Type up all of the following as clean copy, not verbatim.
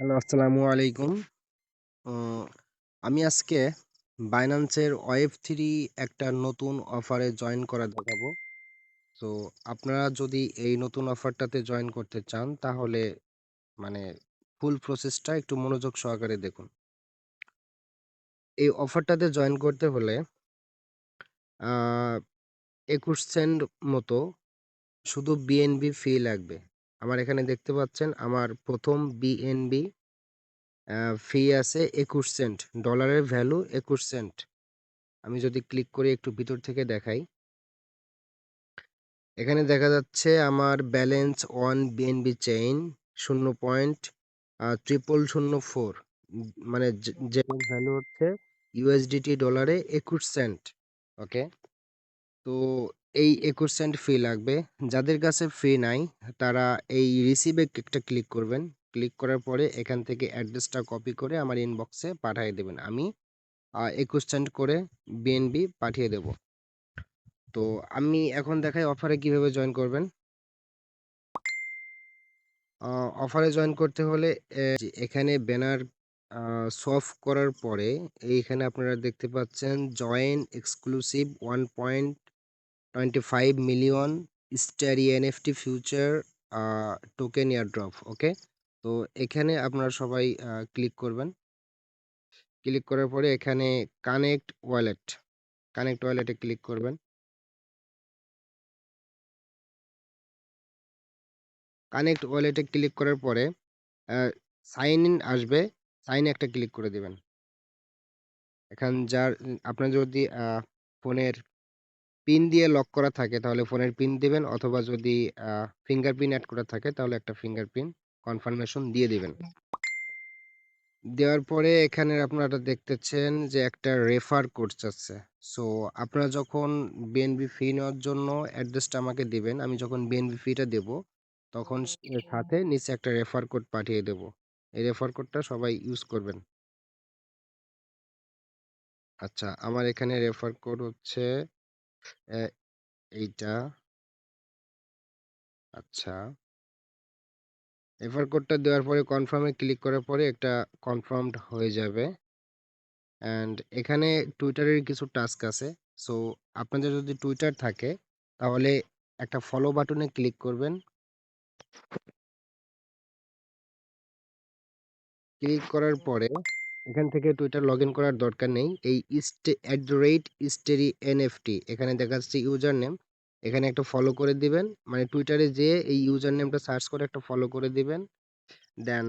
Hello, আসসালামু আলাইকুম। উম আমি আজকে বাইন্যান্সের ওয়েব3 একটা নতুন অফারে জয়েন করা দেখাবো। তো আপনারা যদি এই নতুন অফারটাতে জয়েন করতে চান তাহলে মানে ফুল প্রসেসটা একটু মনোযোগ সহকারে দেখুন। এই অফারটাতে জয়েন করতে হলে আ ২১ সেন্ট মতো শুধু বিএনবি ফি লাগবে। আমার এখানে দেখতে পাচ্ছেন আমার ১ম বিএনবি ফি আছে ২১ সেন্ট। ডলারের ভ্যালু ২১ সেন্ট। আমি যদি ক্লিক করি একটু ভিতর থেকে দেখাই। এখানে দেখা যাচ্ছে আমার ব্যালেন্স অন বিএনবি চেইন 0.0004 মানে যেটার ভ্যালু হচ্ছে ইউএসডিটি ডলারে ২১ সেন্ট। ওকে? তো এই ২১ সেন্ট ফি লাগবে। যাদের কাছে ফি নাই তারা এই রিসিভ এ একটা ক্লিক করবেন। ক্লিক করার পরে এখান থেকে অ্যাড্রেসটা কপি করে আমার ইনবক্সে পাঠিয়ে দেবেন। আমি ২১ সেন্ট করে বিএনবি পাঠিয়ে দেব। তো আমি এখন দেখাই অফারে কিভাবে জয়েন করবেন। আ অফারে জয়েন করতে হলে জি, এখানে ব্যানার সফ করার পরে এইখানে আপনারা দেখতে পাচ্ছেন join exclusive 1.25 million starry NFT future a token airdrop. Okay? তো এখানে আপনারা সবাই ক্লিক করবেন। ক্লিক করার পরে এখানে কানেক্ট ওয়ালেট, কানেক্ট ওয়ালেটে ক্লিক করবেন। কানেক্ট ওয়ালেটে ক্লিক করার পরে আ সাইন ইন আসবে। সাইন এ একটা ক্লিক করে দিবেন। এখান যার আপনার যদি ফোনের পিন দিয়ে লক করা থাকে তাহলে ফোনের পিন দিবেন অথবা যদি আ ফিঙ্গারপ্রিন্ট এড করা থাকে তাহলে একটা ফিঙ্গারপ্রিন্ট কনফার্মেশন দিয়ে দিবেন। দেওয়ার পরে এখানে আপনারা দেখতেছেন যে একটা রেফার কোড চাচ্ছে। সো আপনারা যখন বিএনবি ফি নেওয়ার জন্য অ্যাড্রেসটা আমাকে দিবেন, আমি যখন বিএনবি ফিটা দেব তখন সাথে নিচে একটা রেফার কোড পাঠিয়ে দেব। এই রেফার কোডটা সবাই ইউজ করবেন। আচ্ছা, আমার এখানে রেফার কোড হচ্ছে অ্যা এইটা। আচ্ছা। রেফার কোডটা দেওয়ার পরে কনফার্ম এ ক্লিক করার পরে একটা কনফার্মড হয়ে যাবে। অ্যান্ড এখানে টুইটারের কিছু টাস্ক আছে। সো আপনাদের যদি টুইটার থাকে তাহলে একটা ফলো বাটনে ক্লিক করবেন। ক্লিক করার পরে এখান থেকে টুইটার লগইন করার দরকার নেই। এই @history এখানে দেখা যাচ্ছে ইউজার নেম। এখানে একটা ফলো করে দিবেন। মানে টুইটারে যেয়ে এই ইউজার নেমটা সার্চ করে একটা ফলো করে দিবেন। দেন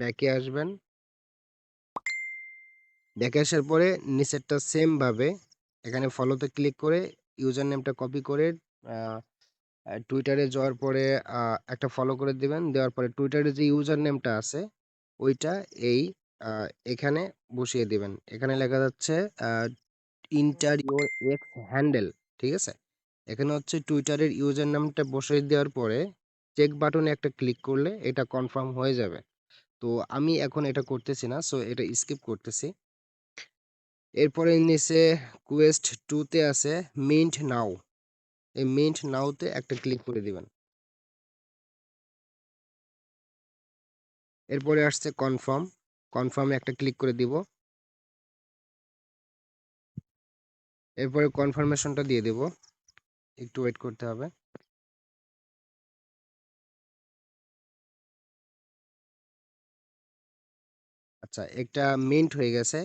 ব্যাকে আসবেন। ব্যাকে আসার পরে নিচেরটা সেম ভাবে এখানে ফলোতে ক্লিক করে ইউজার নেমটা কপি করে আহ, টুইটারে যাওয়ার পরে একটা ফলো করে দিবেন। দেওয়ার পরে টুইটারে যে ইউজার নেমটা আছে ওইটা এই এখানে বসিয়ে দিবেন। এখানে লেখা যাচ্ছে ইন্টার ইউর এক্স হ্যান্ডেল। ঠিক আছে? এখানে হচ্ছে টুইটারের ইউজার নামটা বসিয়ে দেওয়ার পরে চেক বাটনে একটা ক্লিক করলে এটা কনফার্ম হয়ে যাবে। তো আমি এখন এটা করতেছি না, সো এটা স্কিপ করতেছি। এরপরে নিচে কুয়েস্ট 2 তে আছে মিন্ট নাও। এই মিন্ট নাও তে একটা ক্লিক করে দিবেন। এরপরে আসছে কনফার্ম। কনফার্মে একটা ক্লিক করে দিব। এরপরে কনফার্মেশনটা দিয়ে দেব। একটু ওয়েট করতে হবে। আচ্ছা, একটা মিন্ট হয়ে গেছে।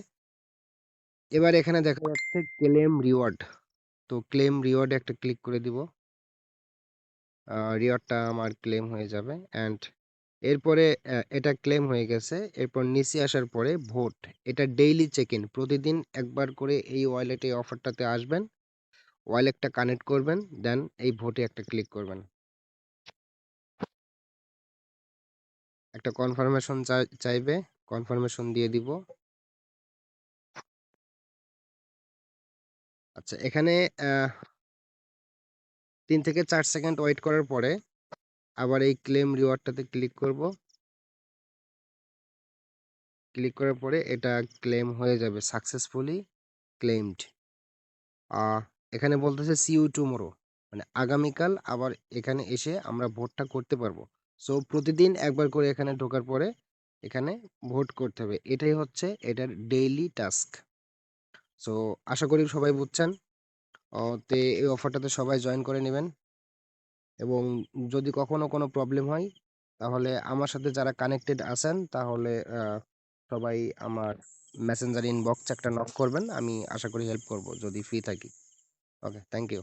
এবার এখানে দেখা যাচ্ছে ক্লেম রিওয়ার্ড। তো ক্লেম রিওয়ার্ডে একটা ক্লিক করে দিব। রিওয়ার্ডটা আমার ক্লেম হয়ে যাবে অ্যান্ড এরপরে এটা ক্লেম হয়ে গেছে। এরপর নিচে আসার পরে ভোট। এটা ডেইলি চেক ইন। প্রতিদিন একবার করে এই ওয়ালেটে এই অফারটাতে আসবেন। ওয়ালেটটা কানেক্ট করবেন। দেন এই ভোটে একটা ক্লিক করবেন। একটা কনফার্মেশন চাইবে। কনফার্মেশন দিয়ে দিব। আচ্ছা, এখানে ৩ থেকে ৪ সেকেন্ড ওয়েট করার পরে আবার এই ক্লেম রিওয়ার্ডটাতে ক্লিক করব। ক্লিক করার পরে এটা ক্লেম হয়ে যাবে সাকসেসফুলি ক্লেইমড। আহ এখানে বলতেছে সি ইউ টুমরো, মানে আগামীকাল আবার এখানে এসে আমরা ভোটটা করতে পারবো। সো প্রতিদিন একবার করে এখানে ঢোকার পরে এখানে ভোট করতে হবে। এটাই হচ্ছে এটার ডেইলি টাস্ক। সো আশা করি সবাই বুঝছেন। তে এই অফারটাতে সবাই জয়েন করে নিবেন এবং যদি কখনো কোনো প্রবলেম হয় তাহলে আমার সাথে যারা কানেক্টেড আছেন তাহলে সবাই আমার মেসেঞ্জার ইনবক্সে একটা নক করবেন। আমি আশা করি হেল্প করব যদি ফ্রি থাকি। ওকে, থ্যাংক ইউ।